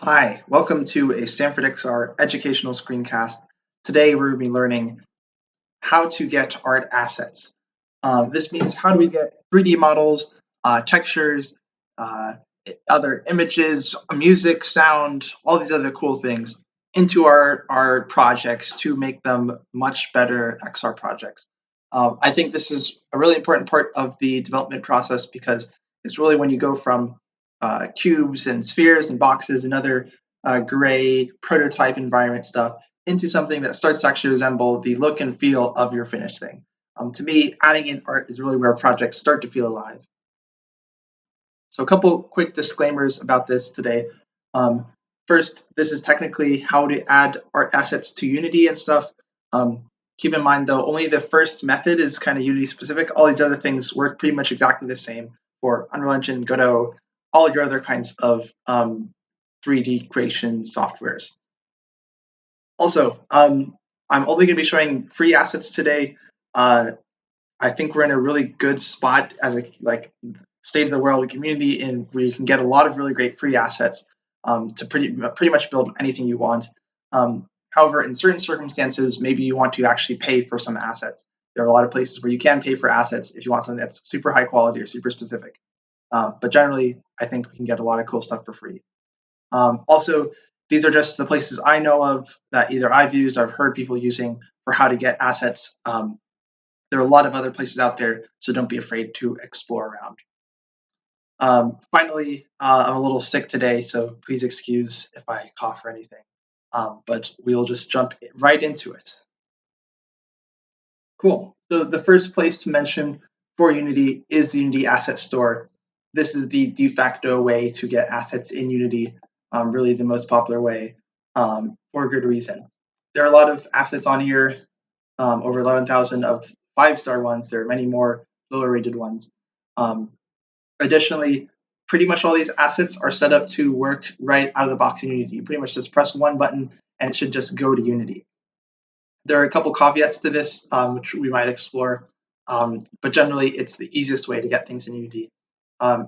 Hi, welcome to a Stanford XR educational screencast. Today we're going to be learning how to get art assets. This means how do we get 3D models, textures, uh, other images, music, sound, all these other cool things into our projects to make them much better XR projects. I think this is a really important part of the development process because it's really when you go from cubes and spheres and boxes and other gray prototype environment stuff into something that starts to actually resemble the look and feel of your finished thing. To me, adding in art is really where projects start to feel alive. So a couple quick disclaimers about this today. Um, First, this is technically how to add art assets to Unity and stuff. Keep in mind, though, only the first method is kind of Unity specific. All these other things work pretty much exactly the same for Unreal Engine, Godot, all your other kinds of 3D creation softwares. Also, I'm only going to be showing free assets today. I think we're in a really good spot as a state of the world community, and where you can get a lot of really great free assets to pretty much build anything you want. However, in certain circumstances, maybe you want to actually pay for some assets. There are a lot of places where you can pay for assets if you want something that's super high quality or super specific. But generally, I think we can get a lot of cool stuff for free. Also, these are just the places I know of that either I've used or I've heard people using for how to get assets. There are a lot of other places out there, so don't be afraid to explore around. Finally, I'm a little sick today, so please excuse if I cough or anything. But we'll just jump right into it. Cool. So the first place to mention for Unity is the Unity Asset Store. This is the de facto way to get assets in Unity, really the most popular way, for a good reason. There are a lot of assets on here, over 11,000 of 5-star ones. There are many more lower rated ones. Additionally, pretty much all these assets are set up to work right out of the box in Unity. You pretty much just press one button and it should just go to Unity. There are a couple caveats to this, which we might explore, but generally it's the easiest way to get things in Unity.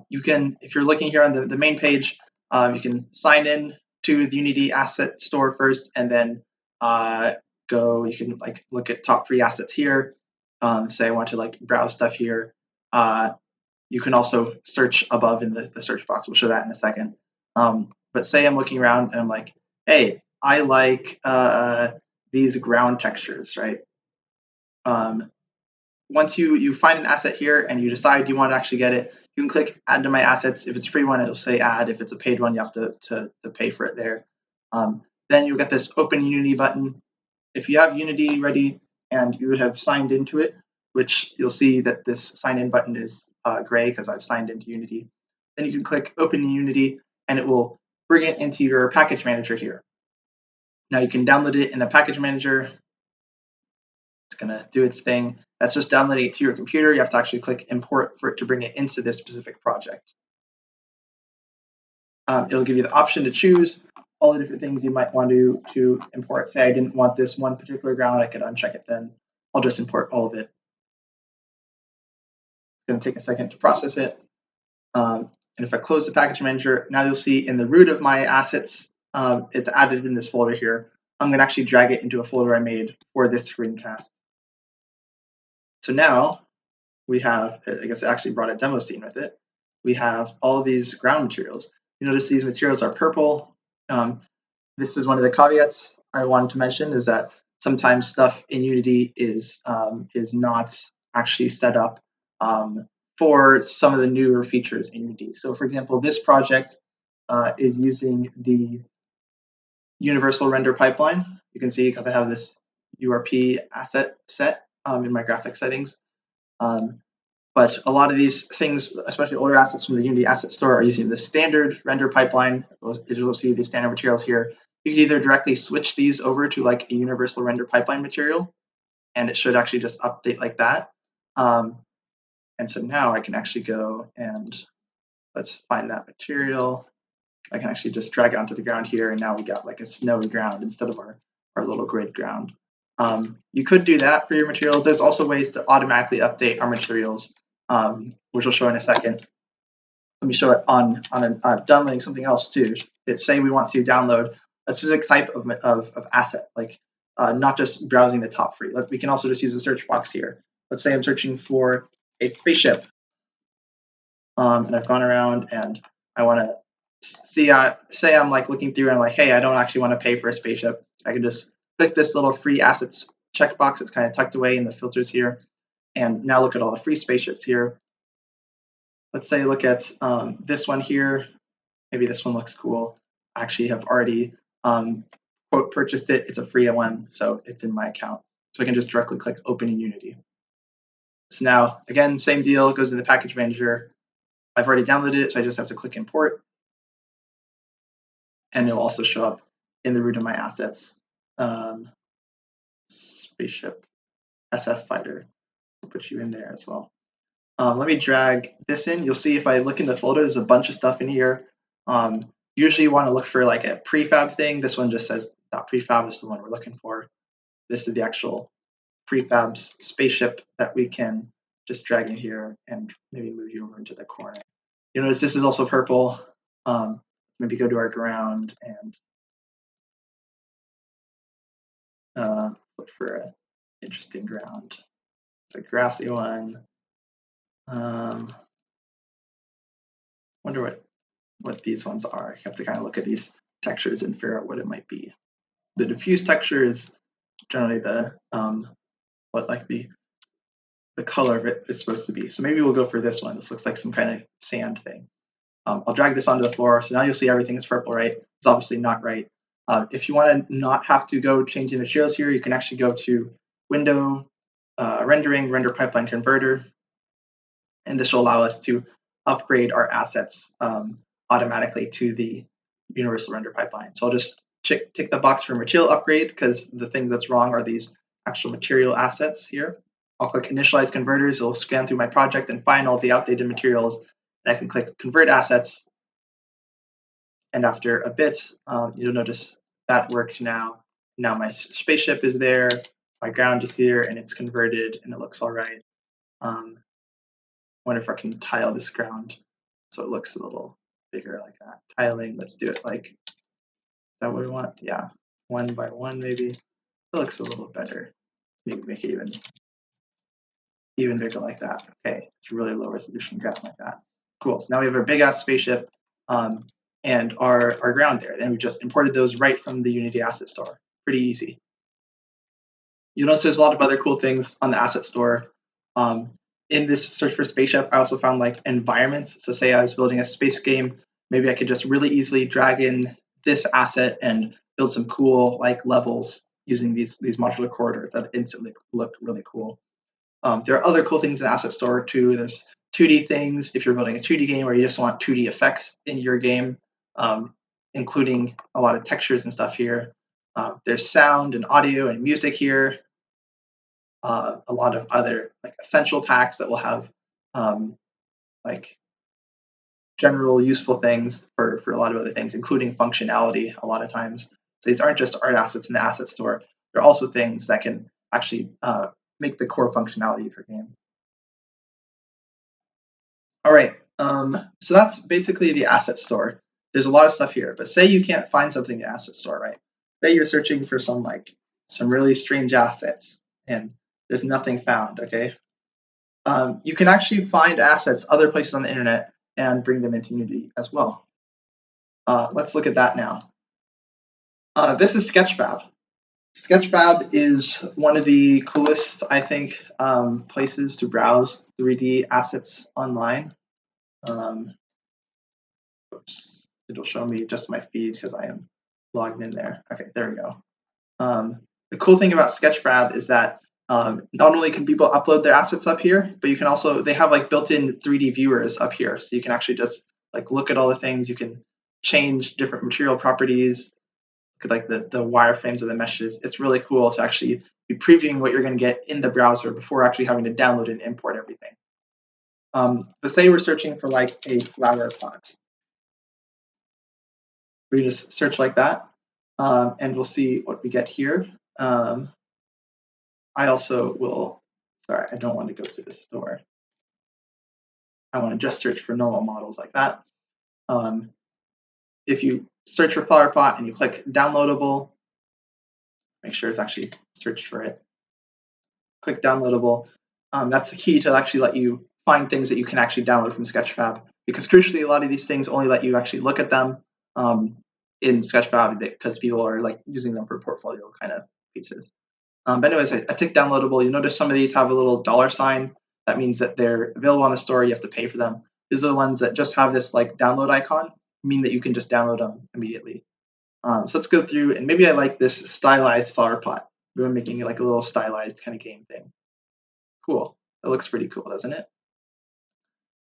You can, if you're looking here on the main page, you can sign in to the Unity Asset Store first, and then you can look at top free assets here. Say I want to browse stuff here. You can also search above in the search box. We'll show that in a second. But say I'm looking around and I'm like, hey, I like these ground textures, right? Once you find an asset here and you decide you want to actually get it, you can click add to my assets. If it's a free one, it'll say add. If it's a paid one, you have to pay for it there. Then you'll get this open Unity button. If you have Unity ready and you have signed into it, which you'll see that this sign in button is gray because I've signed into Unity, then you can click open in Unity and it will bring it into your package manager here. Now you can download it in the package manager. It's going to do its thing. That's just downloading it to your computer. You have to actually click import for it to bring it into this specific project. It'll give you the option to choose all the different things you might want to import. Say I didn't want this one particular ground, I could uncheck it then. I'll just import all of it. It's going to take a second to process it. And if I close the package manager, now you'll see in the root of my assets, it's added in this folder here. I'm going to actually drag it into a folder I made for this screencast. So now we have, I guess I actually brought a demo scene with it. We have all of these ground materials. You notice these materials are purple. This is one of the caveats I wanted to mention, is that sometimes stuff in Unity is not actually set up for some of the newer features in Unity. So for example, this project is using the universal render pipeline. You can see because I have this URP asset set in my graphics settings. But a lot of these things, especially older assets from the Unity Asset Store, are using the standard render pipeline. You'll see the standard materials here. You can either directly switch these over to a universal render pipeline material, and it should actually just update like that. And so now I can actually go and let's find that material. I can actually just drag it onto the ground here, and now we got a snowy ground instead of our little grid ground. You could do that for your materials. There's also ways to automatically update our materials, which we'll show in a second. let me show it on downloading something else too. It's saying we want to download a specific type of asset, like not just browsing the top three. We can also just use the search box here. Let's say I'm searching for a spaceship, and I've gone around and I want to see. Say I'm like looking through and I'm like, hey, I don't actually want to pay for a spaceship. I can just click this little free assets checkbox. It's kind of tucked away in the filters here, and now look at all the free spaceships here. Let's say look at this one here. Maybe this one looks cool. I actually have already quote purchased it. It's a free one, so it's in my account. So I can just directly click open in Unity. So now, again, same deal, it goes in the package manager. I've already downloaded it, so I just have to click import. And it'll also show up in the root of my assets. Spaceship SF Fighter. I'll put you in there as well. Let me drag this in. You'll see if I look in the folder, there's a bunch of stuff in here. Usually you want to look for like a prefab thing. This one just says .prefab. This is the one we're looking for. This is the actual prefab spaceship that we can just drag in here and maybe move you over into the corner. You notice this is also purple. Maybe go to our ground and look for an interesting ground. It's a grassy one. Wonder what these ones are. You have to kind of look at these textures and figure out what it might be. The diffuse texture is generally the what like the color of it is supposed to be. So maybe we'll go for this one. This looks like some kind of sand thing. I'll drag this onto the floor. So now you'll see everything is purple, right? It's obviously not right. If you want to not have to go change the materials here, you can actually go to Window, Rendering, Render Pipeline Converter, and this will allow us to upgrade our assets automatically to the Universal Render Pipeline. So I'll just tick the box for material upgrade because the thing that's wrong are these actual material assets here. I'll click Initialize Converters. It'll scan through my project and find all the outdated materials. And I can click Convert Assets. And after a bit, you'll notice that worked now. Now my spaceship is there, my ground is here, and it's converted, and it looks all right. Wonder if I can tile this ground so it looks a little bigger like that. Tiling, let's do it like, is that what we want? Yeah, 1 by 1 maybe. It looks a little better. Maybe make it even bigger like that. Okay, it's a really low resolution ground like that. Cool, so now we have our big ass spaceship and our ground there. And we just imported those right from the Unity Asset Store. Pretty easy. You'll notice there's a lot of other cool things on the Asset Store. In this search for spaceship, I also found like environments. So say I was building a space game, maybe I could just really easily drag in this asset and build some cool like levels using these modular corridors that instantly look really cool. There are other cool things in the Asset Store too. There's 2D things if you're building a 2D game or you just want 2D effects in your game, including a lot of textures and stuff here. There's sound and audio and music here. A lot of other like essential packs that will have like general useful things for a lot of other things, including functionality a lot of times. So these aren't just art assets in the Asset Store. They're also things that can actually make the core functionality of your game. All right, so that's basically the Asset Store. There's a lot of stuff here, but say you can't find something in the Asset Store, right? Say you're searching for some really strange assets and there's nothing found, okay? You can actually find assets other places on the internet and bring them into Unity as well. Let's look at that now. This is Sketchfab. Sketchfab is one of the coolest, I think, places to browse 3D assets online. Oops, it'll show me just my feed because I am logged in there. Okay, there we go. The cool thing about Sketchfab is that not only can people upload their assets up here, but you can also, they have like built-in 3D viewers up here. So you can actually just like look at all the things. You can change different material properties, like the wireframes of the meshes. It's really cool to actually be previewing what you're going to get in the browser before actually having to download and import everything. But say we're searching for like a flower pot. We just search like that, and we'll see what we get here. I also will, sorry, I don't want to go to the store. I want to just search for normal models like that. If you search for flower pot and you click downloadable, make sure it's actually searched for it. Click downloadable. That's the key to actually let you find things that you can actually download from Sketchfab, because crucially, a lot of these things only let you actually look at them in Sketchfab because people are like using them for portfolio kind of pieces. But anyways, I tick downloadable. You notice some of these have a little $sign. That means that they're available on the store. You have to pay for them. These are the ones that just have this like download icon, mean that you can just download them immediately. So let's go through, and maybe I like this stylized flower pot. We're making it like a little stylized kind of game thing. Cool. That looks pretty cool, doesn't it?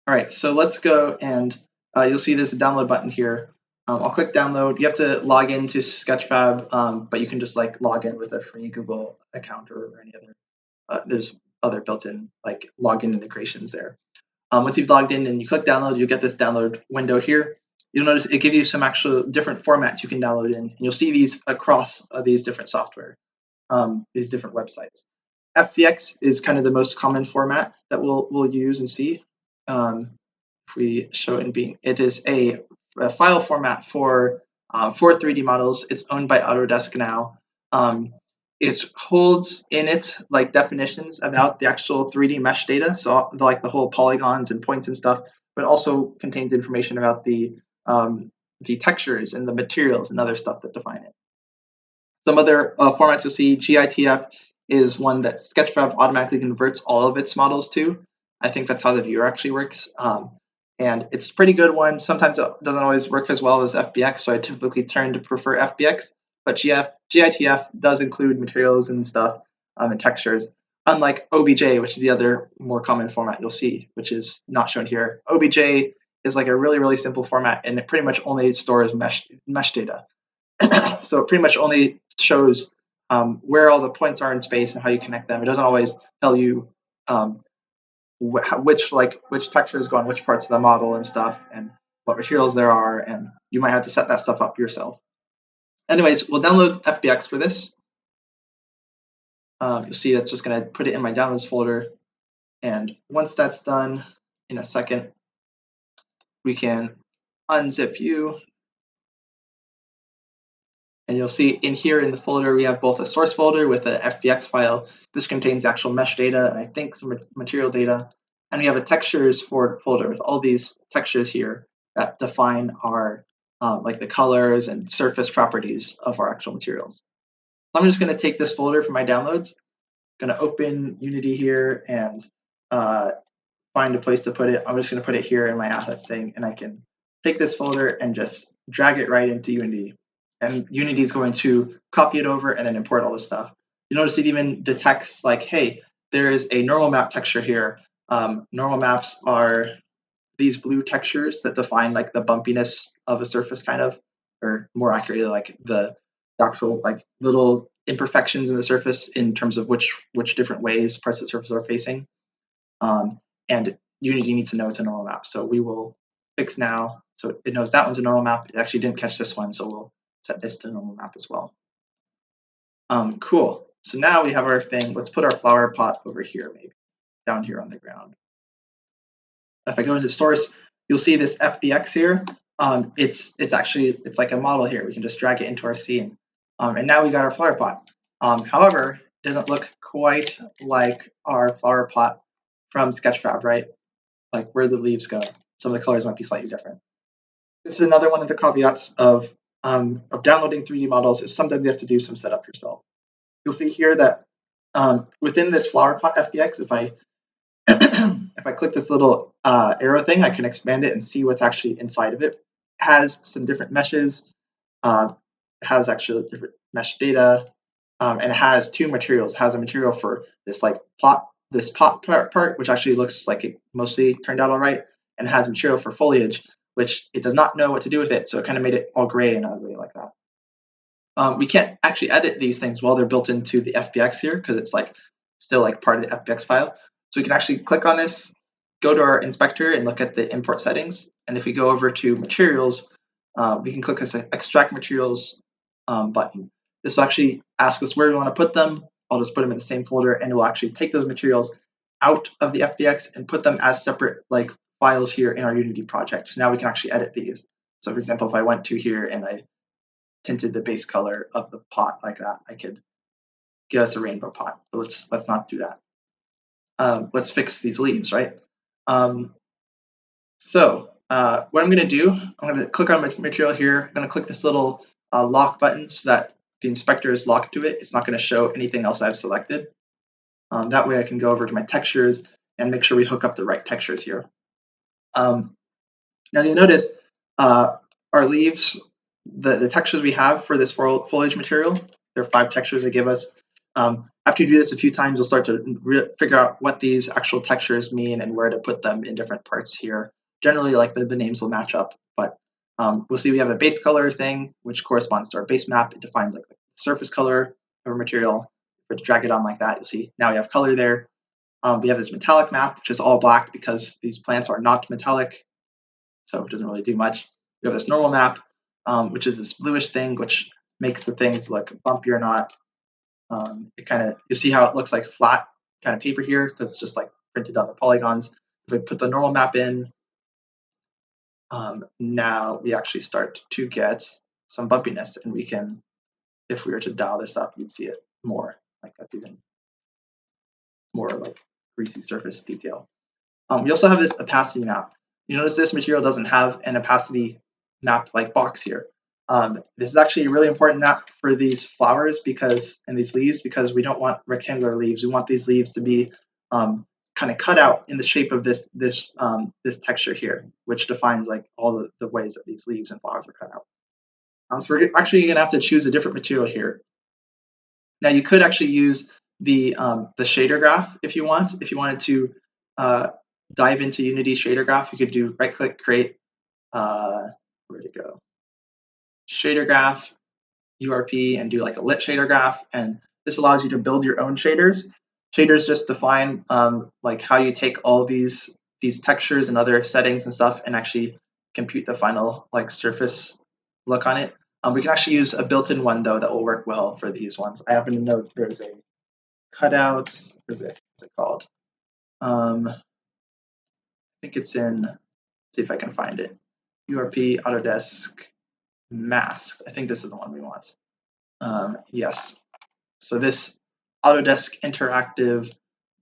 All right, so let's go, and you'll see there's a download button here. I'll click download. You have to log into Sketchfab, but you can just like log in with a free Google account or any other. There's other built-in like login integrations there. Once you've logged in and you click download, you get this download window here. You'll notice it gives you some actual different formats you can download in, and you'll see these across these different software, these different websites. FBX is kind of the most common format that we'll use and see. If we show it in Beam, it is a file format for 3D models. It's owned by Autodesk now. It holds in it like definitions about the actual 3D mesh data, so like the whole polygons and points and stuff, but also contains information about the textures and the materials and other stuff that define it. Some other formats you'll see, GITF is one that Sketchfab automatically converts all of its models to. I think that's how the viewer actually works. And it's a pretty good one. Sometimes it doesn't always work as well as FBX, so I typically tend to prefer FBX. But GITF does include materials and stuff and textures, unlike OBJ, which is the other more common format you'll see, which is not shown here. OBJ is like a really, really simple format, and it pretty much only stores mesh data. So it pretty much only shows where all the points are in space and how you connect them. It doesn't always tell you which textures go on which parts of the model and stuff, and what materials there are, and you might have to set that stuff up yourself. Anyways, we'll download FBX for this. You'll see that's just going to put it in my downloads folder, and once that's done, in a second, we can unzip you. And you'll see in here in the folder, we have both a source folder with a FBX file. This contains actual mesh data and I think some material data. And we have a textures folder with all these textures here that define our like the colors and surface properties of our actual materials. So I'm just going to take this folder from my downloads. I'm going to open Unity here and find a place to put it. I'm just going to put it here in my assets thing, and I can take this folder and just drag it right into Unity. And Unity is going to copy it over and then import all this stuff. You notice it even detects like, hey, there is a normal map texture here. Normal maps are these blue textures that define like the bumpiness of a surface kind of, or more accurately, like the actual like little imperfections in the surface in terms of which different ways parts of the surface are facing. And Unity needs to know it's a normal map. So we will fix now. So it knows that one's a normal map. It actually didn't catch this one, so we'll set this to normal map as well. Cool. So now we have our thing. Let's put our flower pot over here, maybe down here on the ground. If I go into source, you'll see this FBX here. It's like a model here. We can just drag it into our scene. And now we got our flower pot. However, it doesn't look quite like our flower pot from Sketchfab, right? Like where the leaves go. Some of the colors might be slightly different. This is another one of the caveats of downloading 3D models is sometimes you have to do some setup yourself. You'll see here that within this flower pot FBX, if I if I click this little arrow thing, I can expand it and see what's actually inside of it. It has some different meshes. It has actually different mesh data, and it has two materials. It has a material for this like pot part, which actually looks like it mostly turned out all right, and it has material for foliage, which it does not know what to do with it, so it kind of made it all gray and ugly like that. We can't actually edit these things while they're built into the FBX here because it's like still like part of the FBX file. So we can actually click on this, go to our inspector and look at the import settings. And if we go over to materials, we can click this extract materials button. This will actually ask us where we want to put them. I'll just put them in the same folder, and it will actually take those materials out of the FBX and put them as separate like files here in our Unity project. So now we can actually edit these. So for example, if I went to here and I tinted the base color of the pot like that, I could give us a rainbow pot. But let's not do that. Let's fix these leaves, right? So what I'm going to do, I'm going to click on my material here. I'm going to click this little lock button so that the inspector is locked to it. It's not going to show anything else I've selected. That way I can go over to my textures and make sure we hook up the right textures here. Now you'll notice our leaves, the textures we have for this foliage material, there are 5 textures they give us. After you do this a few times, you'll start to figure out what these actual textures mean and where to put them in different parts here. Generally, like the names will match up, but we'll see we have a base color thing, which corresponds to our base map. It defines like the surface color of our material. If we drag it on like that, you'll see now we have color there. We have this metallic map, which is all black because these plants are not metallic, so it doesn't really do much. We have this normal map, which is this bluish thing, which makes the things look bumpy or not. You see how it looks like flat kind of paper here because it's just like printed on the polygons. If we put the normal map in, now we actually start to get some bumpiness, and we can, if we were to dial this up, you'd see it more. Like that's even more like greasy surface detail. We also have this opacity map. You notice this material doesn't have an opacity map like box here. This is actually a really important map for these flowers and these leaves because we don't want rectangular leaves. We want these leaves to be kind of cut out in the shape of this texture here, which defines like all the ways that these leaves and flowers are cut out. So we're actually going to have to choose a different material here. Now you could actually use the shader graph if you want. If you wanted to dive into Unity shader graph, you could do right click, create, where'd it go? Shader graph, URP, and do like a lit shader graph. And this allows you to build your own shaders. Shaders just define like how you take all these textures and other settings and stuff and actually compute the final like surface look on it. We can actually use a built-in one though that will work well for these ones. I happen to know there's a cutout. What's it called? I think it's in. Let's see if I can find it. URP Autodesk mask. I think this is the one we want. Yes. So this Autodesk interactive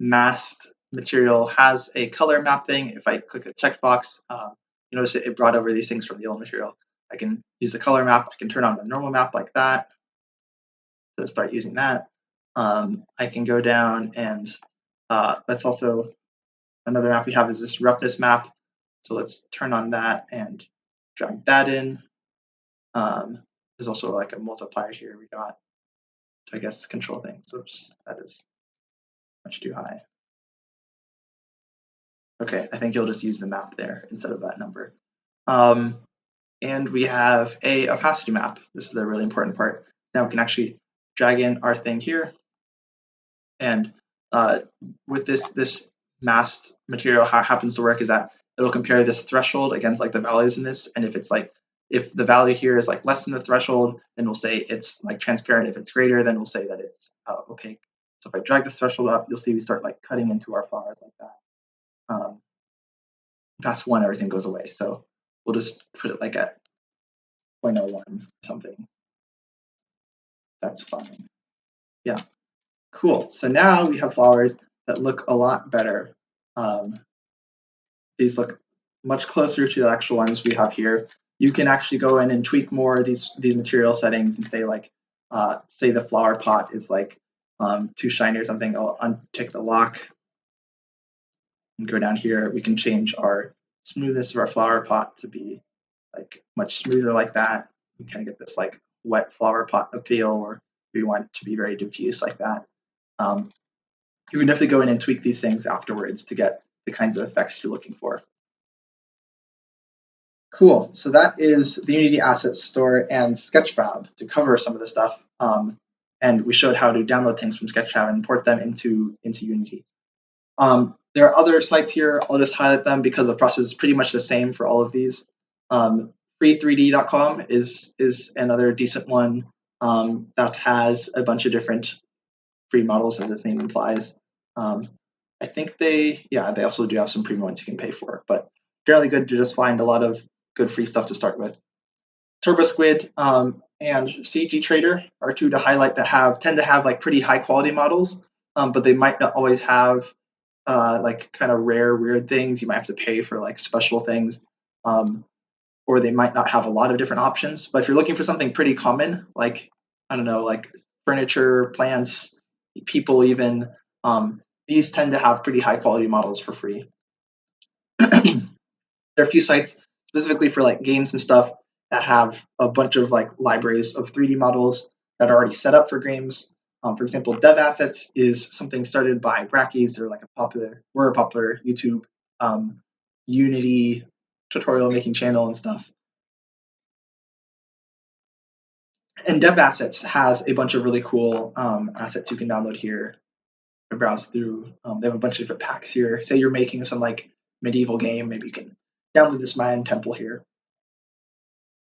masked material has a color map thing. If I click a checkbox, you notice it brought over these things from the old material. I can use the color map. I can turn on the normal map like that. So start using that. I can go down and that's also another map we have is this roughness map. So let's turn on that and drag that in. There's also like a multiplier here we got to, I guess, control things. Oops, that is much too high. Okay, I think you'll just use the map there instead of that number. And we have a opacity map. This is the really important part. Now we can actually drag in our thing here. And with this masked material, how it happens to work is that it'll compare this threshold against like the values in this. And if the value here is like less than the threshold, then we'll say it's like transparent. If it's greater, then we'll say that it's opaque. So if I drag the threshold up, you'll see we start like cutting into our flowers like that. Past 1, everything goes away. So we'll just put it like at 0.01 or something. That's fine. Yeah, cool. So now we have flowers that look a lot better. These look much closer to the actual ones we have here. You can actually go in and tweak more of these material settings and say like, say the flower pot is like too shiny or something. I'll untick the lock and go down here. We can change our smoothness of our flower pot to be like much smoother like that. We kind of get this like wet flower pot appeal, or we want it to be very diffuse like that. You can definitely go in and tweak these things afterwards to get the kinds of effects you're looking for. Cool. So that is the Unity Asset Store and Sketchfab to cover some of the stuff. And we showed how to download things from Sketchfab and import them into Unity. There are other sites here. I'll just highlight them because the process is pretty much the same for all of these. Free3d.com is another decent one that has a bunch of different free models, as its name implies. I think they also do have some premium ones you can pay for, but generally good to just find a lot of good free stuff to start with. TurboSquid and CG Trader are two to highlight that tend to have like pretty high quality models, but they might not always have like kind of rare, weird things. You might have to pay for like special things, or they might not have a lot of different options. But if you're looking for something pretty common, like I don't know, like furniture, plants, people, even these tend to have pretty high quality models for free. There are a few sites specifically for like games and stuff that have a bunch of like libraries of 3D models that are already set up for games. For example, Dev Assets is something started by Brackies. They're like a popular YouTube Unity tutorial making channel and stuff. And Dev Assets has a bunch of really cool assets you can download here and browse through. They have a bunch of different packs here. Say you're making some like medieval game, maybe you can download this Mayan temple here.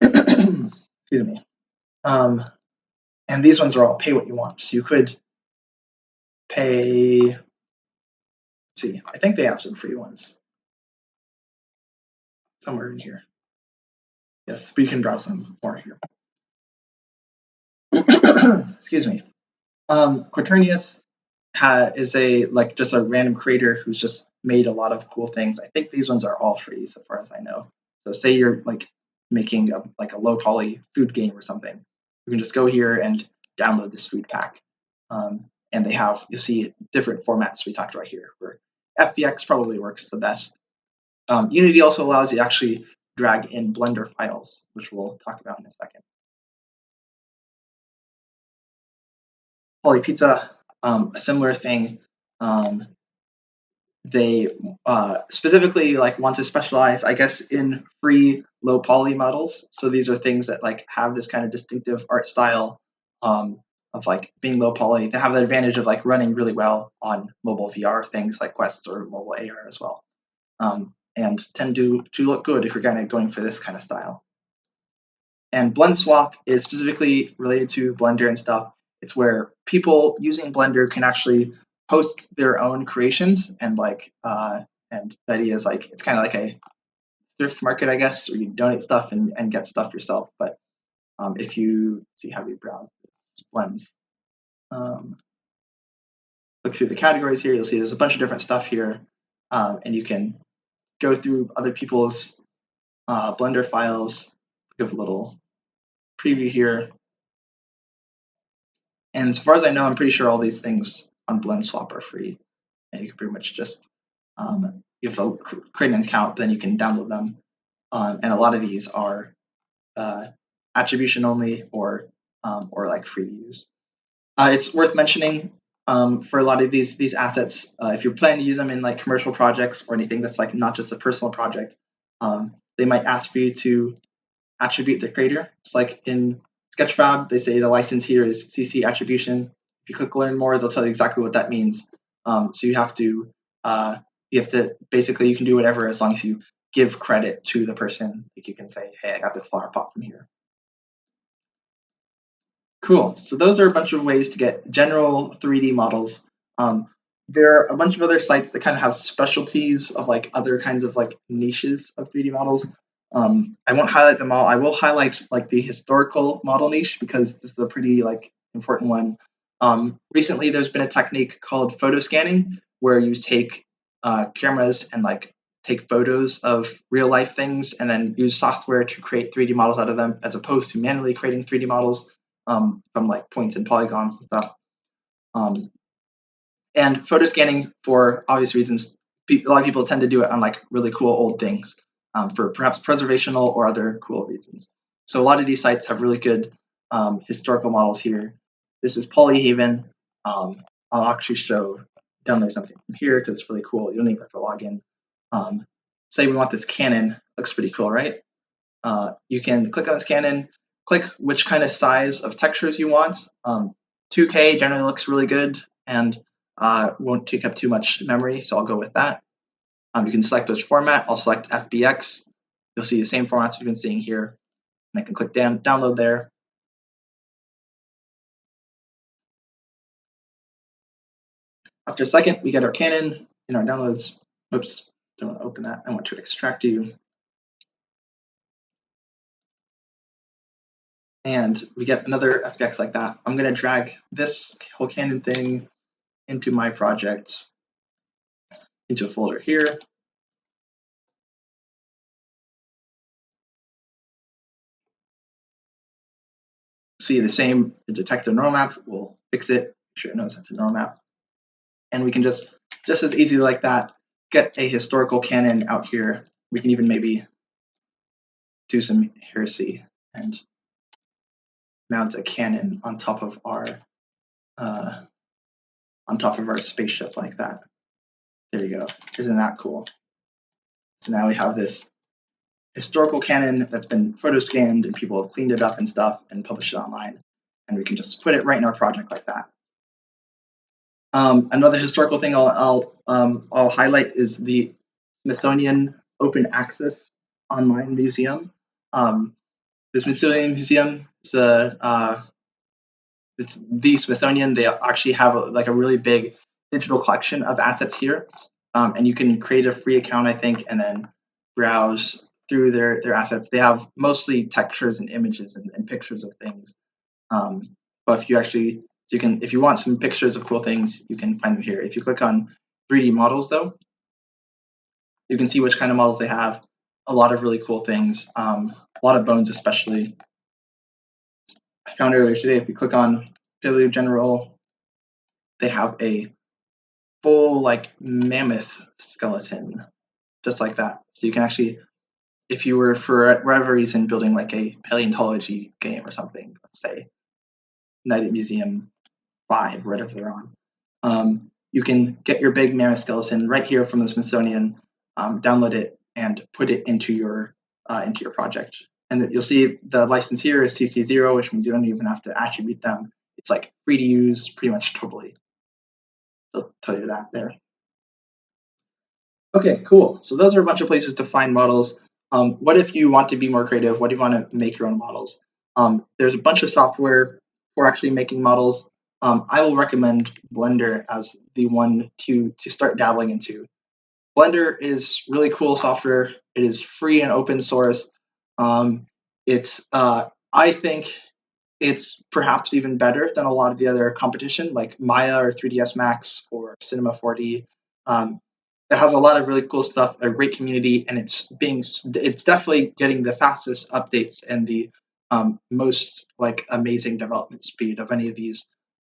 Excuse me. And these ones are all pay what you want. So you could pay, let's see, I think they have some free ones somewhere in here. Yes, we can browse them more here. Excuse me. Quaternius is just a random creator who's just made a lot of cool things. I think these ones are all free, so far as I know. So say you're like making a low poly food game or something, you can just go here and download this food pack. And you'll see different formats we talked about here. Where FBX probably works the best. Unity also allows you to actually drag in Blender files, which we'll talk about in a second. Polypizza, a similar thing. They specifically like want to specialize, I guess, in free low poly models. So these are things that like have this kind of distinctive art style of like being low poly. They have the advantage of like running really well on mobile VR things like Quest or mobile AR as well, and tend to look good if you're kind of going for this kind of style. And Blend Swap is specifically related to Blender and stuff. It's where people using Blender can actually post their own creations and and the idea is like it's kind of like a thrift market, I guess, where you donate stuff and get stuff yourself. But if you see how we browse blends, look through the categories here, you'll see there's a bunch of different stuff here, and you can go through other people's Blender files, give a little preview here. And as far as I know, I'm pretty sure all these things on Blend Swap are free, and you can pretty much just you have to create an account, then you can download them. And a lot of these are attribution only or like free to use. It's worth mentioning for a lot of these assets, if you're planning to use them in like commercial projects or anything that's like not just a personal project, they might ask for you to attribute the creator. It's like in Sketchfab, they say the license here is CC attribution. If you click learn more, they'll tell you exactly what that means. So you have to basically you can do whatever as long as you give credit to the person. Like you can say, hey, I got this flower pot from here. Cool. So those are a bunch of ways to get general 3D models. There are a bunch of other sites that kind of have specialties of like other kinds of like niches of 3D models. I won't highlight them all. I will highlight like the historical model niche because this is a pretty like important one. Recently, there's been a technique called photo scanning where you take cameras and like take photos of real life things and then use software to create 3D models out of them as opposed to manually creating 3D models from like points and polygons and stuff. And photo scanning, for obvious reasons, a lot of people tend to do it on like really cool old things for perhaps preservational or other cool reasons. So a lot of these sites have really good historical models here. This is Polyhaven. I'll actually download something from here because it's really cool. You don't even have to log in. Say we want this cannon. Looks pretty cool, right? You can click on this cannon, click which kind of size of textures you want. 2K generally looks really good and won't take up too much memory, so I'll go with that. You can select which format. I'll select FBX. You'll see the same formats we've been seeing here. And I can click download there. After a second, we get our cannon in our downloads. Oops, don't want to open that. I want to extract you. And we get another FBX like that. I'm going to drag this whole Canon thing into my project, into a folder here. See the same, the detect the neural map, we'll fix it, make sure it knows that's a neural map. And we can just as easy like that, get a historical canon out here. We can even maybe do some heresy and mount a cannon on top of our spaceship like that. There you go. Isn't that cool? So now we have this historical canon that's been photo scanned and people have cleaned it up and stuff and published it online. And we can just put it right in our project like that. Another historical thing I'll highlight is the Smithsonian Open Access Online Museum. The Smithsonian Museum is it's the Smithsonian. They actually have a really big digital collection of assets here, and you can create a free account, I think, and then browse through their assets. They have mostly textures and images and pictures of things. But if you actually, so you can, if you want some pictures of cool things, you can find them here. If you click on 3D models, though, you can see which kind of models they have. A lot of really cool things. A lot of bones, especially. I found earlier today, if you click on Paleo General, they have a full mammoth skeleton, just like that. So you can actually, if you were for whatever reason building like a paleontology game or something, let's say Night at Museum 5, whatever they're on, you can get your big mammoth skeleton right here from the Smithsonian, download it, and put it into your project. And you'll see the license here is CC0, which means you don't even have to attribute them. It's like free to use, pretty much totally. They'll tell you that there. Okay, cool. So those are a bunch of places to find models. What if you want to be more creative? What do you want to make your own models? There's a bunch of software for actually making models. I will recommend Blender as the one to start dabbling into. Blender is really cool software. It is free and open source. I think it's perhaps even better than a lot of the other competition, like Maya or 3ds Max or Cinema 4D. It has a lot of really cool stuff, a great community, and it's definitely getting the fastest updates and the most amazing development speed of any of these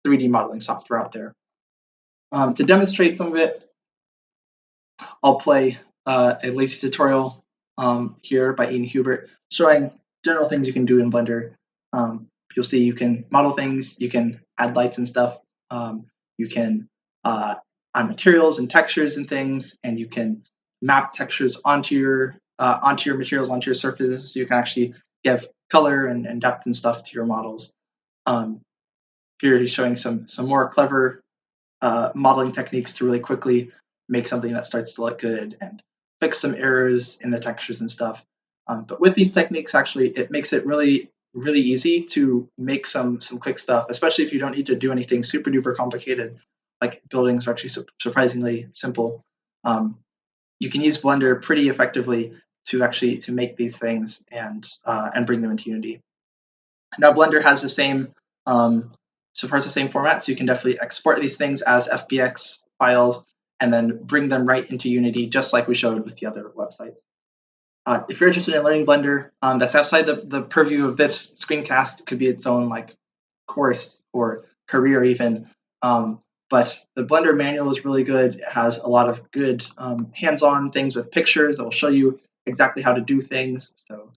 3D modeling software out there. To demonstrate some of it, I'll play a lazy tutorial here by Ian Hubert, showing general things you can do in Blender. You'll see you can model things, you can add lights and stuff, you can add materials and textures and things, and you can map textures onto your materials, onto your surfaces, so you can actually give color and depth and stuff to your models. Here he's showing some more clever modeling techniques to really quickly make something that starts to look good and fix some errors in the textures and stuff. But with these techniques, actually, it makes it really, really easy to make some quick stuff, especially if you don't need to do anything super duper complicated. Like buildings are actually surprisingly simple. You can use Blender pretty effectively to make these things and bring them into Unity. Now Blender has the same supports the same format, so you can definitely export these things as FBX files and then bring them right into Unity, just like we showed with the other websites. If you're interested in learning Blender, that's outside the purview of this screencast. It could be its own course or career even. But the Blender manual is really good. It has a lot of good hands-on things with pictures that will show you exactly how to do things. So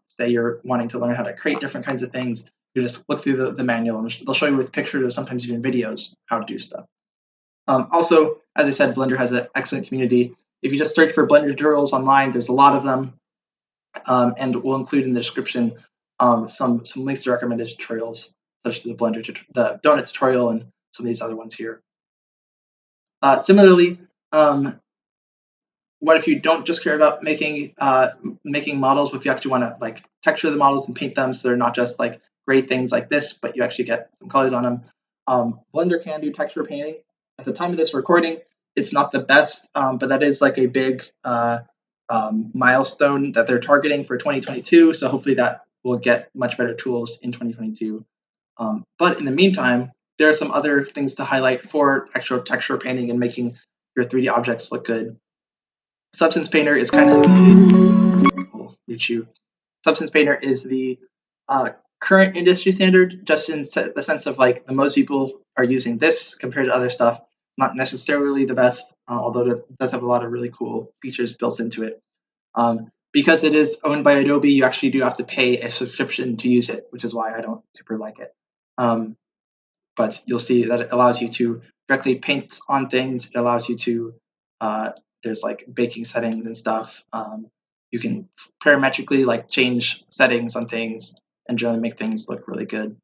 say you're wanting to learn how to create different kinds of things, you just look through the manual and they'll show you with pictures or sometimes even videos how to do stuff. Also, as I said, Blender has an excellent community. If you just search for Blender tutorials online, there's a lot of them. And we'll include in the description some links to recommended tutorials, such as the the donut tutorial and some of these other ones here. Similarly, what if you don't just care about making models, but if you actually want to texture the models and paint them so they're not just great things like this, but you actually get some colors on them. Blender can do texture painting. At the time of this recording, It's not the best, but that is like a big milestone that they're targeting for 2022. So hopefully that will get much better tools in 2022. But in the meantime, there are some other things to highlight for actual texture painting and making your 3D objects look good. Substance Painter is kind of Substance Painter is the current industry standard, just in the sense of like the most people are using this compared to other stuff. Not necessarily the best, although it does have a lot of really cool features built into it. Because it is owned by Adobe, you actually do have to pay a subscription to use it, which is why I don't super like it. But you'll see that it allows you to directly paint on things. It allows you to there's like baking settings and stuff. You can parametrically like change settings on things and generally make things look really good.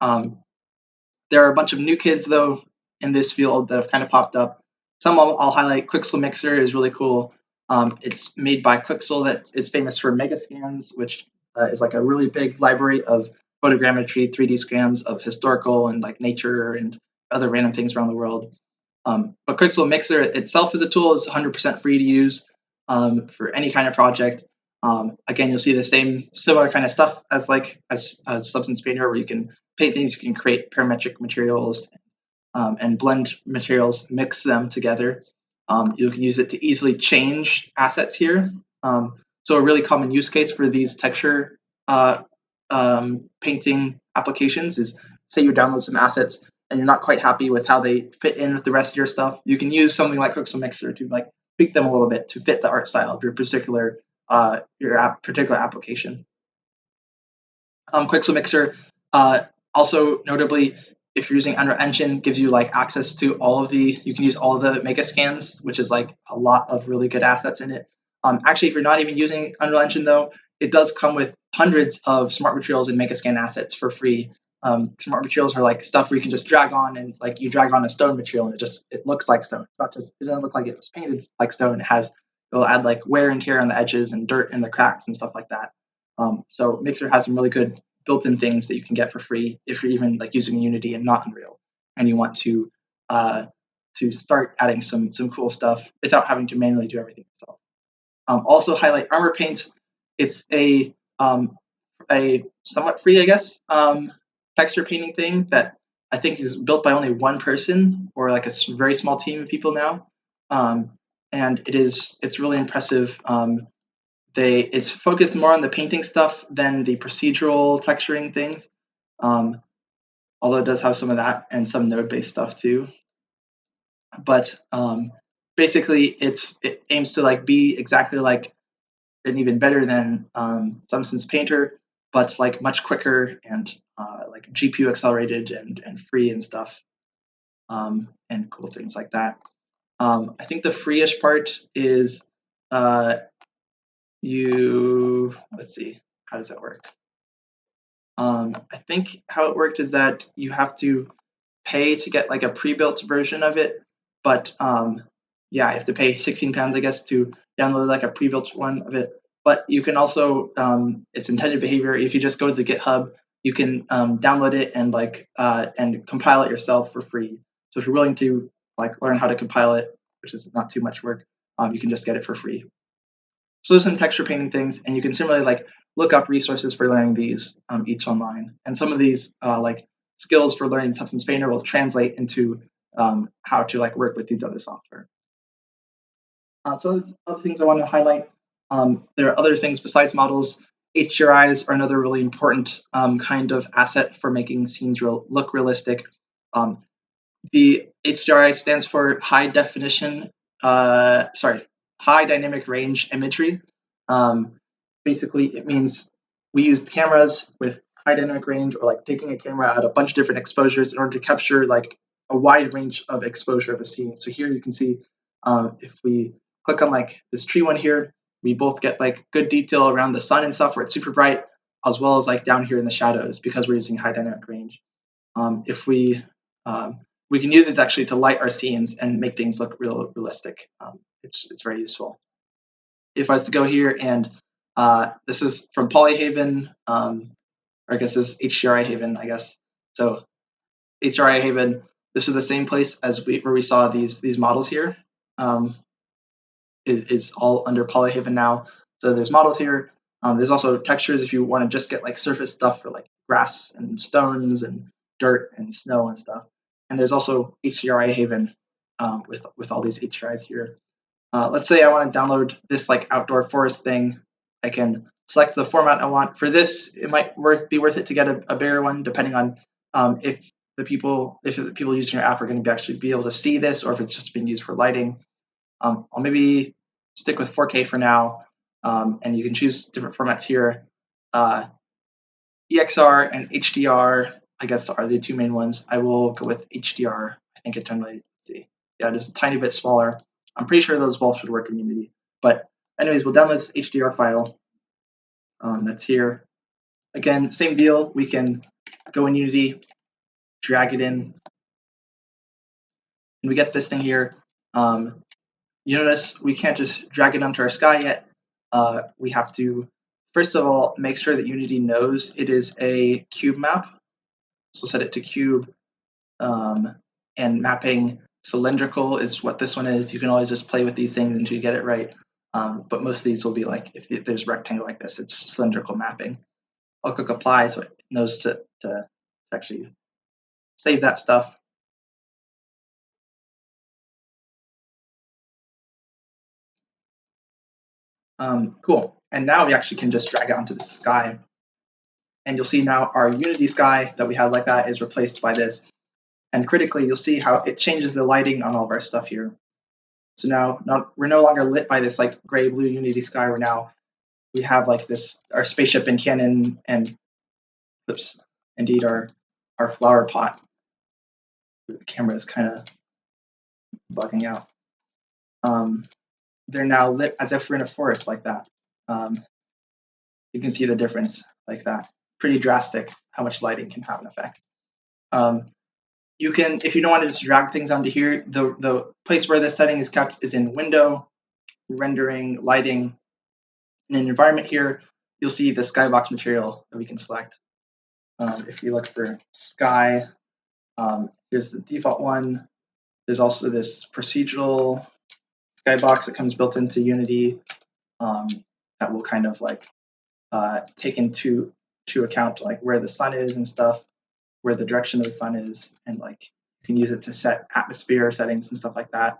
There are a bunch of new kids though in this field that have kind of popped up. Some I'll highlight. Quixel Mixer is really cool. It's made by Quixel that is famous for megascans, which is like a really big library of photogrammetry 3D scans of historical and like nature and other random things around the world. But Quixel Mixer itself as a tool is 100% free to use for any kind of project. Again, you'll see the same similar kind of stuff as Substance Painter, where you can paint things, you can create parametric materials and blend materials, mix them together. You can use it to easily change assets here. So a really common use case for these texture painting applications is, say you download some assets and you're not quite happy with how they fit in with the rest of your stuff. You can use something like Quixel Mixer to like tweak them a little bit to fit the art style of your particular application. Quixel Mixer also notably, if you're using Unreal Engine, gives you like access to you can use all of the mega scans, which is like a lot of really good assets in it. Actually, if you're not even using Unreal Engine though, it does come with hundreds of smart materials and mega scan assets for free. Smart materials are like stuff where you can just drag on, and like you drag on a stone material and it looks like stone. It doesn't look like it was painted like stone. It'll add like wear and tear on the edges and dirt in the cracks and stuff like that. So Mixer has some really good built-in things that you can get for free if you're even like using Unity and not Unreal, and you want to start adding some cool stuff without having to manually do everything yourself. Also highlight Armor Paint. It's a somewhat free, I guess, texture painting thing that I think is built by only one person or like a very small team of people now, and it's really impressive. It's focused more on the painting stuff than the procedural texturing things, although it does have some of that and some node-based stuff too. But basically, it aims to like be exactly like and even better than Substance Painter, but like much quicker and like GPU accelerated and free and stuff, and cool things like that. I think the free-ish part is let's see, how does that work? I think how it worked is that you have to pay to get like a pre-built version of it, but you have to pay £16, I guess, to download like a pre-built one of it. But you can also, it's intended behavior. If you just go to the GitHub, you can download it and and compile it yourself for free. So if you're willing to like learn how to compile it, which is not too much work, you can just get it for free. So there's some texture painting things, and you can similarly like look up resources for learning these each online. And some of these like skills for learning Substance Painter will translate into how to like work with these other software. So other things I want to highlight. There are other things besides models. HDRIs are another really important kind of asset for making scenes look realistic. The HDRI stands for high dynamic range imagery. Basically, it means we used cameras with high dynamic range, or like taking a camera at a bunch of different exposures in order to capture like a wide range of exposure of a scene. So here you can see if we click on like this tree one here, we both get like good detail around the sun and stuff where it's super bright, as well as like down here in the shadows because we're using high dynamic range. If we can use this actually to light our scenes and make things look realistic. It's very useful. If I was to go here and this is from Polyhaven, or I guess this is HDRI Haven, I guess. So HDRI Haven This is the same place as where we saw these models here. Is all under Polyhaven now. So there's models here. There's also textures if you want to just get like surface stuff for like grass and stones and dirt and snow and stuff. And there's also HDRI Haven with all these HDRIs here. Let's say I want to download this like outdoor forest thing. I can select the format I want. For this, it might be worth it to get a bigger one, depending on if the people using your app are going to actually be able to see this, or if it's just being used for lighting. I'll maybe stick with 4K for now, and you can choose different formats here. EXR and HDR, I guess, are the two main ones. I will go with HDR. I think it generally, just a tiny bit smaller. I'm pretty sure those both should work in Unity. But anyways, we'll download this HDR file that's here. Again, same deal. We can go in Unity, drag it in, and we get this thing here. You notice we can't just drag it onto our sky yet. We have to, first of all, make sure that Unity knows it is a cube map. So set it to cube, and mapping cylindrical is what this one is. You can always just play with these things until you get it right. But most of these will be like, if there's rectangle like this, it's cylindrical mapping. I'll click apply so it knows to actually save that stuff. Cool. And now we actually can just drag it onto the sky. And you'll see now our Unity sky that we had like that is replaced by this. And critically, you'll see how it changes the lighting on all of our stuff here. So now we're no longer lit by this like gray-blue Unity sky. We have like this, our spaceship and cannon and, oops, indeed our flower pot. The camera is kind of bugging out. They're now lit as if we're in a forest like that. You can see the difference like that. Pretty drastic how much lighting can have an effect. You can, if you don't want to just drag things onto here, the place where this setting is kept is in Window, Rendering, Lighting. In an environment here, you'll see the skybox material that we can select. If you look for sky, here's the default one. There's also this procedural skybox that comes built into Unity that will kind of like take into account like where the sun is and stuff, where the direction of the sun is, and like you can use it to set atmosphere settings and stuff like that.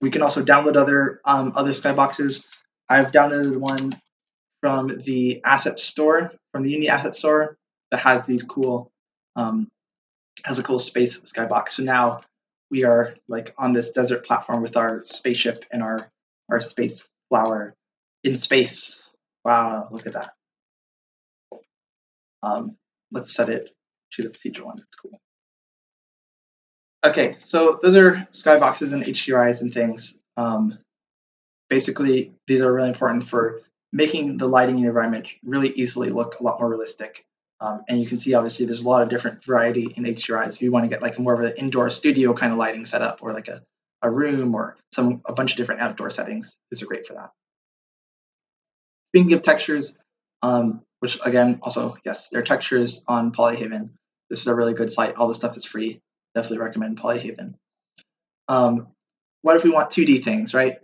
We can also download other skyboxes. I've downloaded one from the asset store, from the Unity asset store, that has these cool, has a cool space skybox. So now we are like on this desert platform with our spaceship and our space flower in space. Wow, look at that. Let's set it to the procedural one. That's cool. Okay, so those are skyboxes and HDRIs and things. Basically, these are really important for making the lighting in your environment really easily look a lot more realistic. And you can see, obviously, there's a lot of different variety in HDRIs. If you want to get like more of an indoor studio kind of lighting setup, or like a room, or a bunch of different outdoor settings, these are great for that. Speaking of textures, which again, also, yes, there are textures on Polyhaven. This is a really good site. All the stuff is free. Definitely recommend Polyhaven. What if we want 2D things, right?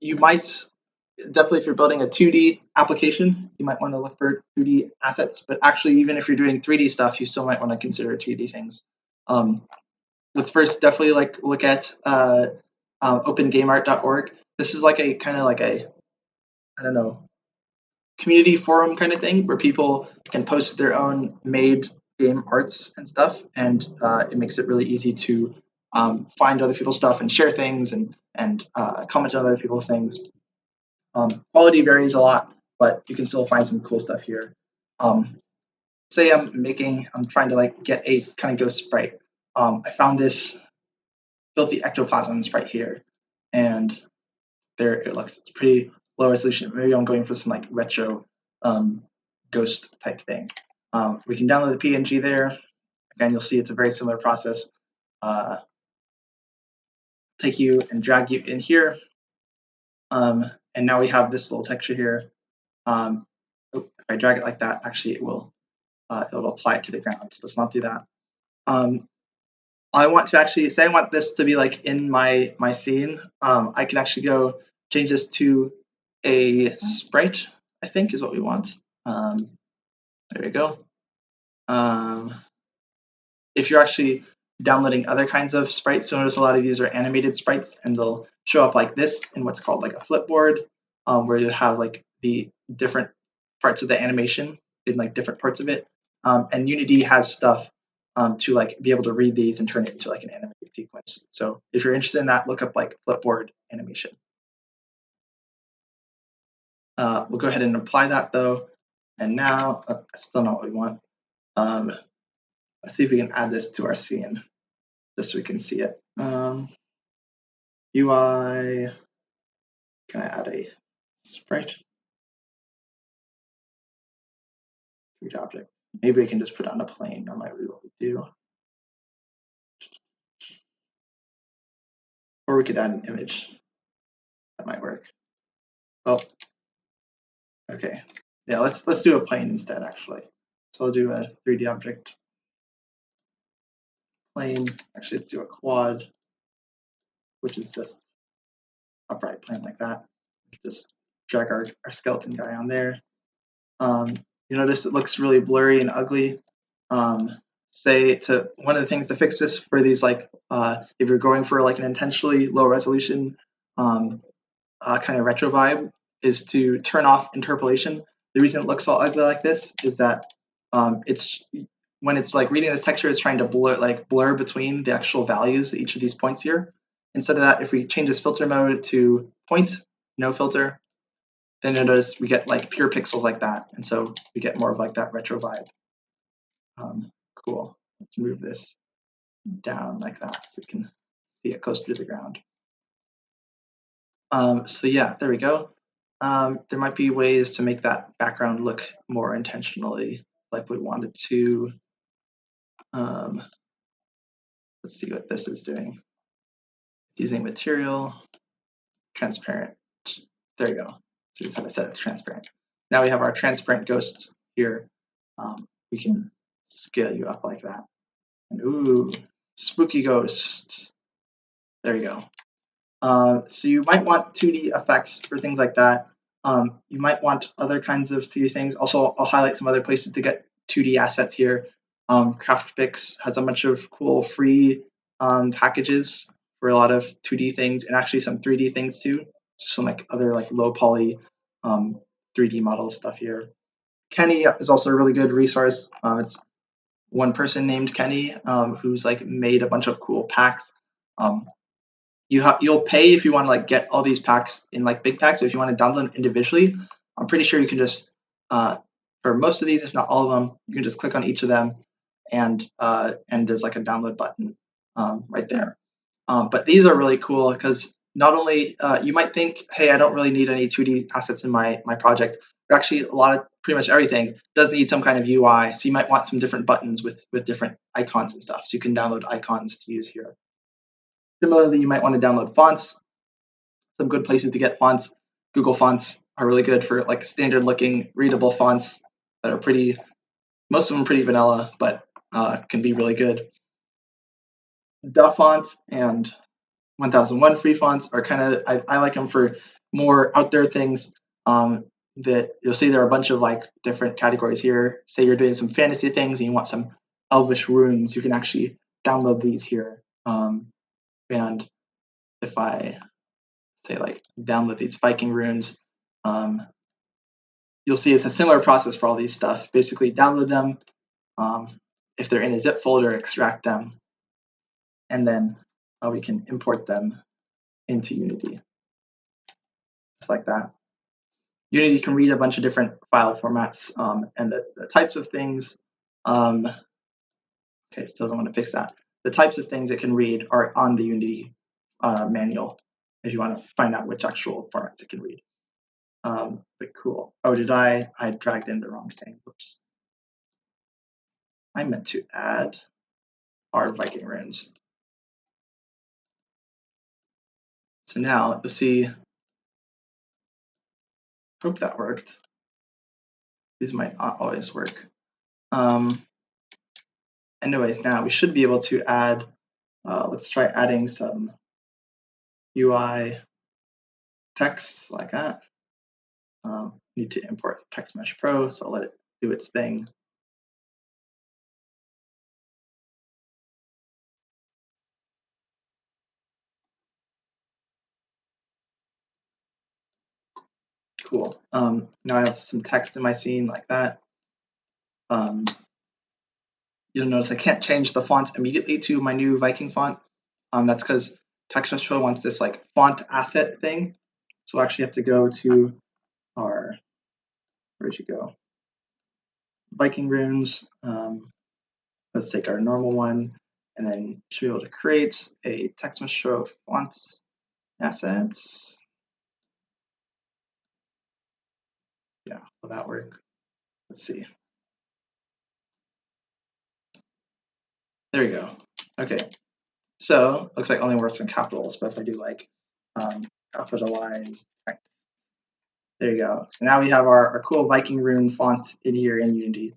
You might, definitely if you're building a 2D application, you might want to look for 2D assets. But actually, even if you're doing 3D stuff, you still might want to consider 2D things. Let's first definitely look at opengameart.org. This is like a kind of like a, I don't know, community forum kind of thing where people can post their own made game arts and stuff, and it makes it really easy to find other people's stuff and share things and comment on other people's things. Quality varies a lot, but you can still find some cool stuff here. Say I'm trying to like get a kind of ghost sprite. I found this filthy ectoplasm sprite here, and there it looks. It's pretty low resolution. Maybe I'm going for some like retro ghost type thing. We can download the PNG there. Again, you'll see it's a very similar process. Take you and drag you in here. And now we have this little texture here. If I drag it like that, actually it will it'll apply it to the ground. So let's not do that. I want to actually say I want this to be like in my scene. I can actually go change this to a sprite, I think is what we want. There we go. If you're actually downloading other kinds of sprites, you'll notice a lot of these are animated sprites, and they'll show up like this in what's called like a flipboard, where you have like the different parts of the animation in like different parts of it. And Unity has stuff to like be able to read these and turn it into like an animated sequence. So if you're interested in that, look up like flipboard animation. We'll go ahead and apply that though. And now, that's still not what we want. Let's see if we can add this to our scene just so we can see it. UI, can I add a sprite? Huge object. Maybe we can just put it on a plane. That might be what we do. Or we could add an image. That might work. Oh, okay. Yeah, let's do a plane instead, actually. So I'll do a 3D object plane. Actually, let's do a quad, which is just upright plane like that. Just drag our skeleton guy on there. You notice it looks really blurry and ugly. Say to one of the things to fix this for these, like if you're going for like an intentionally low resolution kind of retro vibe, is to turn off interpolation. The reason it looks all ugly like this is that it's when it's like reading the texture, it's trying to blur between the actual values at each of these points here. Instead of that, if we change this filter mode to point, no filter, then you'll notice we get like pure pixels like that, and so we get more of like that retro vibe. Cool. Let's move this down like that so you can see it closer to the ground. So yeah, there we go. There might be ways to make that background look more intentionally like we wanted to. Let's see what this is doing. It's using material, transparent. There you go. So we just have to set it to transparent. Now we have our transparent ghosts here. We can scale you up like that. And ooh, spooky ghosts. There you go. So you might want 2D effects for things like that. You might want other kinds of 3D things. Also, I'll highlight some other places to get 2D assets here. CraftFix has a bunch of cool free packages for a lot of 2D things and actually some 3D things too. Some like other like low poly 3D model stuff here. Kenny is also a really good resource. It's one person named Kenny who's like made a bunch of cool packs. You'll pay if you want to like get all these packs in like big packs. So if you want to download them individually, I'm pretty sure you can just for most of these, if not all of them, you can just click on each of them, and there's like a download button right there. But these are really cool because not only you might think, hey, I don't really need any 2D assets in my project. But actually, a lot of pretty much everything does need some kind of UI. So you might want some different buttons with different icons and stuff. So you can download icons to use here. Similarly, you might want to download fonts. Some good places to get fonts. Google Fonts are really good for like standard looking readable fonts that are pretty, most of them pretty vanilla, but can be really good. Duff Font and 1001 free fonts are kind of, I like them for more out there things that you'll see there are a bunch of like different categories here. Say you're doing some fantasy things and you want some elvish runes, you can actually download these here. And if I say like download these Viking runes, you'll see it's a similar process for all these stuff. Basically download them. If they're in a zip folder, extract them, and then we can import them into Unity, just like that. Unity can read a bunch of different file formats and the types of things. Okay, still doesn't want to fix that. The types of things it can read are on the Unity manual if you want to find out which actual formats it can read. But cool. Oh, I dragged in the wrong thing. Oops. I meant to add our Viking runes. So now you'll see, hope that worked. These might not always work. anyways, now we should be able to add, let's try adding some UI text like that. Need to import Text Mesh Pro, so I'll let it do its thing. Cool. Now I have some text in my scene like that. You'll notice I can't change the font immediately to my new Viking font. That's because Text Mesh Pro wants this like font asset thing. So we'll actually have to go to our, where'd you go? Viking runes. Let's take our normal one, and then should be able to create a Text Mesh Pro fonts assets. Yeah, will that work? Let's see. There we go. Okay. So looks like only works in capitals, but if I do like capitalize text, there you go. So now we have our cool Viking rune font in here in Unity.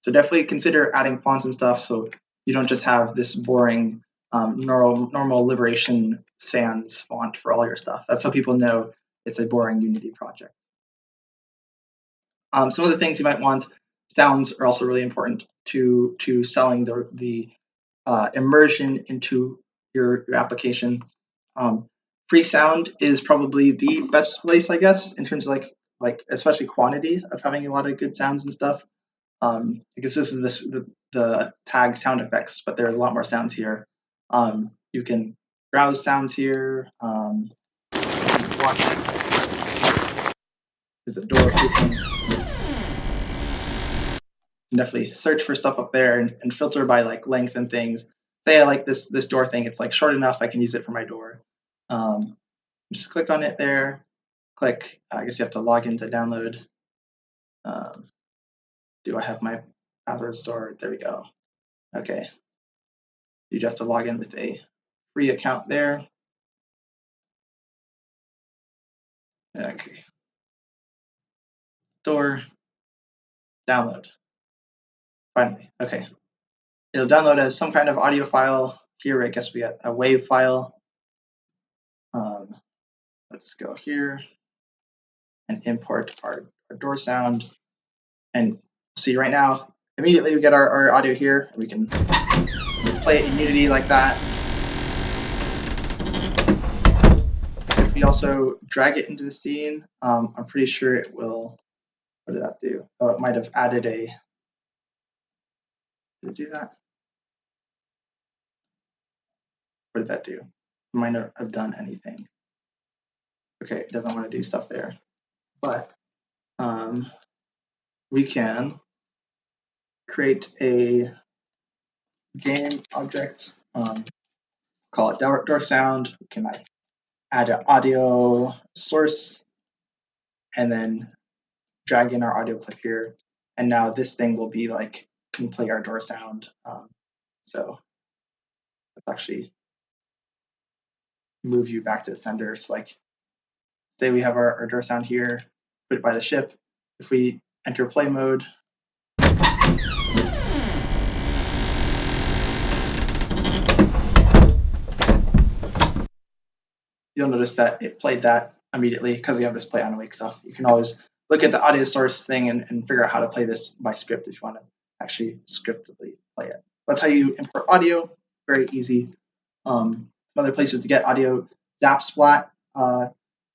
So definitely consider adding fonts and stuff so you don't just have this boring normal Liberation Sans font for all your stuff. That's how people know it's a boring Unity project. Some of the things you might want, sounds are also really important to selling the immersion into your application. Free sound is probably the best place, I guess, in terms of like especially quantity of having a lot of good sounds and stuff. Because this is the tag sound effects, but there's a lot more sounds here. You can browse sounds here. Watch is a door open. Definitely search for stuff up there and filter by like length and things. Say I like this door thing. It's like short enough I can use it for my door. Just click on it there. Click. I guess you have to log in to download. Do I have my password stored? There we go. Okay. You'd have to log in with a free account there. Okay. Door. Download. Finally. Okay. It'll download as some kind of audio file. Here, I guess we got a WAV file. Let's go here and import our door sound. And see right now, immediately we get our audio here. We can play it in Unity like that. If we also drag it into the scene, I'm pretty sure it will, what did that do? Oh, it might have added a, did it do that? What did that do? It might not have done anything. Okay, it doesn't want to do stuff there. But we can create a game object, call it door sound. We can add an audio source and then drag in our audio clip here. And now this thing will be like, can play our door sound. So let's actually move you back to the sender. So like, say we have our door sound here, put it by the ship. If we enter play mode, you'll notice that it played that immediately because we have this play on awake stuff. You can always look at the audio source thing and figure out how to play this by script if you want to actually scriptably play it. That's how you import audio. Very easy. Other places to get audio. Zapsplat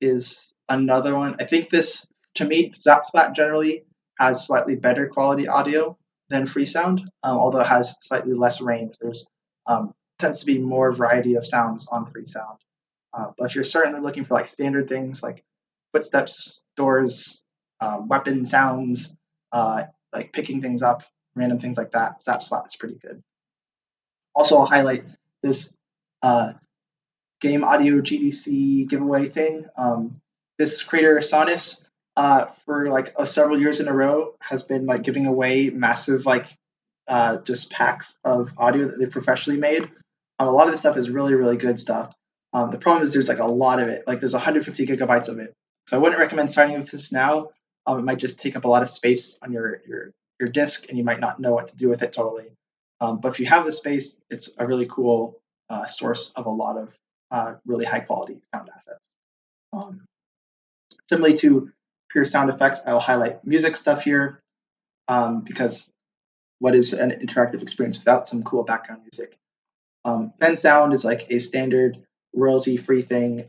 is another one. I think this, to me, Zapsplat generally has slightly better quality audio than Freesound, although it has slightly less range. There's tends to be more variety of sounds on Freesound. But if you're certainly looking for like standard things like footsteps, doors, weapon sounds, like picking things up, random things like that, Zapsplat is pretty good. Also, I'll highlight this game audio GDC giveaway thing. This creator Sonus, for like several years in a row, has been like giving away massive like just packs of audio that they professionally made. A lot of this stuff is really, really good stuff. The problem is there's like a lot of it. Like there's 150 gigabytes of it. So I wouldn't recommend signing up with this now. It might just take up a lot of space on your disk, and you might not know what to do with it totally. But if you have the space, it's a really cool source of a lot of really high quality sound assets. Similarly to pure sound effects, I will highlight music stuff here because what is an interactive experience without some cool background music? Ben Sound is like a standard royalty-free thing.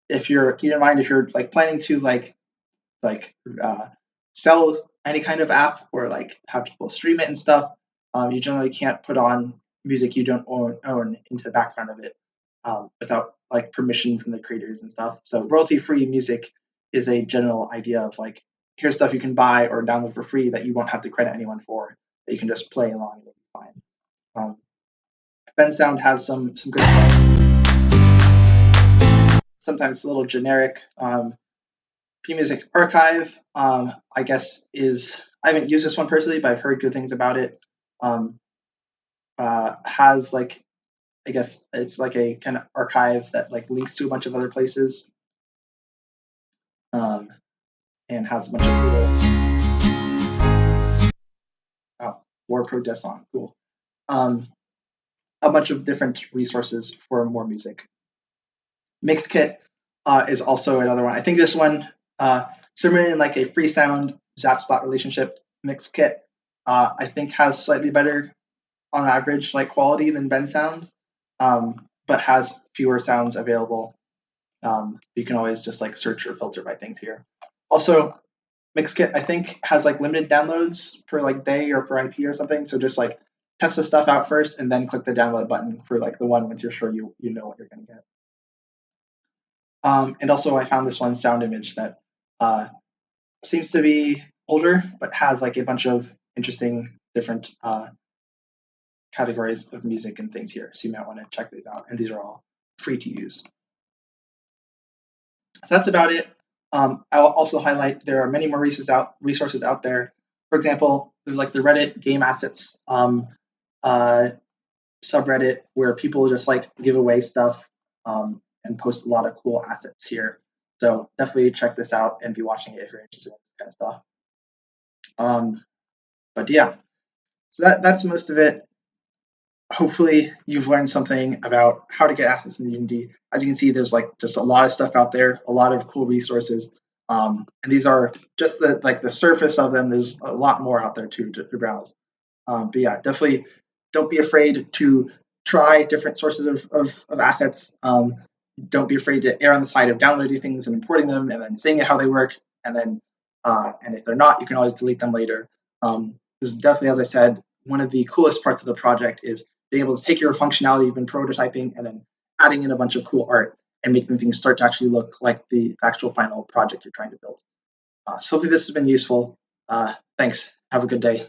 If you're keep in mind if you're like planning to like sell any kind of app or like have people stream it and stuff, you generally can't put on music you don't own into the background of it without like permission from the creators and stuff. So royalty-free music is a general idea of like here's stuff you can buy or download for free that you won't have to credit anyone for that you can just play along and it'll be fine. Ben Sound has some good stuff. Sometimes it's a little generic. P-Music Archive, I guess I haven't used this one personally, but I've heard good things about it. Has like I guess it's like a kind of archive that like links to a bunch of other places, and has a bunch of war protest song, cool. A bunch of different resources for more music. Mixkit is also another one. I think this one, similar in like a free sound Zapspot relationship, Mixkit I think has slightly better on average like quality than Ben Sound, but has fewer sounds available. You can always just like search or filter by things here. Also, Mixkit I think has like limited downloads per like day or per IP or something. So just like test the stuff out first and then click the download button for like the one once you're sure you know what you're going to get. And also I found this one Sound Image that seems to be older, but has like a bunch of interesting different categories of music and things here. So you might want to check these out. And these are all free to use. So that's about it. I will also highlight there are many more resources out there. For example, there's like the Reddit game assets subreddit where people just like give away stuff and post a lot of cool assets here. So definitely check this out and be watching it if you're interested in this kind of stuff. But yeah, so that's most of it. Hopefully you've learned something about how to get assets in Unity. As you can see, there's like just a lot of stuff out there, a lot of cool resources. And these are just the surface of them. There's a lot more out there too to browse. But yeah, definitely don't be afraid to try different sources of assets. Don't be afraid to err on the side of downloading things and importing them and then seeing how they work. And then, and if they're not, you can always delete them later. This is definitely, as I said, one of the coolest parts of the project is being able to take your functionality you've been prototyping and then adding in a bunch of cool art and making things start to actually look like the actual final project you're trying to build. So hopefully this has been useful. Thanks. Have a good day.